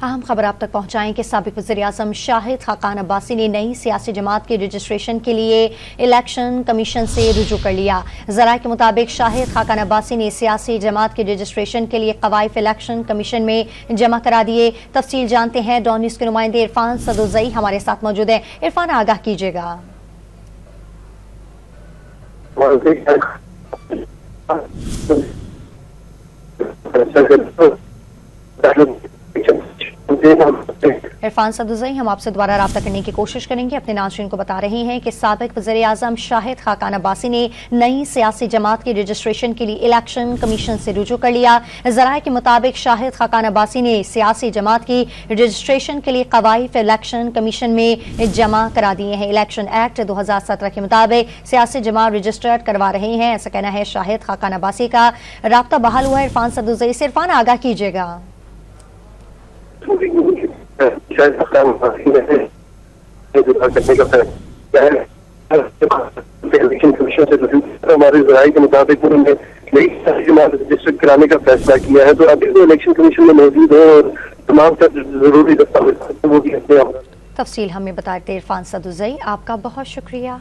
अहम खबर आप तक पहुंचाएं कि साबिक वज़ीर-ए-आज़म शाहिद खाकान अब्बासी ने नई सियासी जमात के रजिस्ट्रेशन के लिए इलेक्शन कमीशन से रुजू कर लिया। ज़राए के मुताबिक शाहिद खाकान अब्बासी ने सियासी जमात के रजिस्ट्रेशन के लिए कवायद इलेक्शन कमीशन में जमा करा दिए। तफसील जानते हैं, डॉन न्यूज़ के नुमाइंदे इरफान सदुज़ई हमारे साथ मौजूद है। इरफान, आगाह कीजिएगा। इरफान सदुज़ई, हम आपसे दोबारा राब्ता करने की कोशिश करेंगे। अपने नाज़रीन को बता रहे हैं कि साबिक वज़ीर-ए-आज़म शाहिद खाकान अब्बासी ने नई सियासी जमात की रजिस्ट्रेशन के लिए इलेक्शन कमीशन से रुजू कर लिया। ज़राए के मुताबिक शाहिद खाकान अब्बासी ने सियासी जमात की रजिस्ट्रेशन के लिए कवायद इलेक्शन कमीशन में जमा करा दिए हैं। इलेक्शन एक्ट 2017 के मुताबिक सियासी जमात रजिस्टर्ड करवा रहे हैं, ऐसा कहना है शाहिद खाकान अब्बासी का। राब्ता बहाल हुआ है इरफान सदुज़ई से। इरफान, आगाह कीजिएगा। शायद करने का इलेक्शन कमीशन से हमारे ज़राए के मुताबिक उन्होंने नई जमात रजिस्टर कराने का फैसला किया है। तो अभी वो इलेक्शन कमीशन में मौजूद है और तमाम जरूरी दस्तावेज वो भी अपने तफसील हमें बताते इरफान सदुज़ई, आपका बहुत शुक्रिया।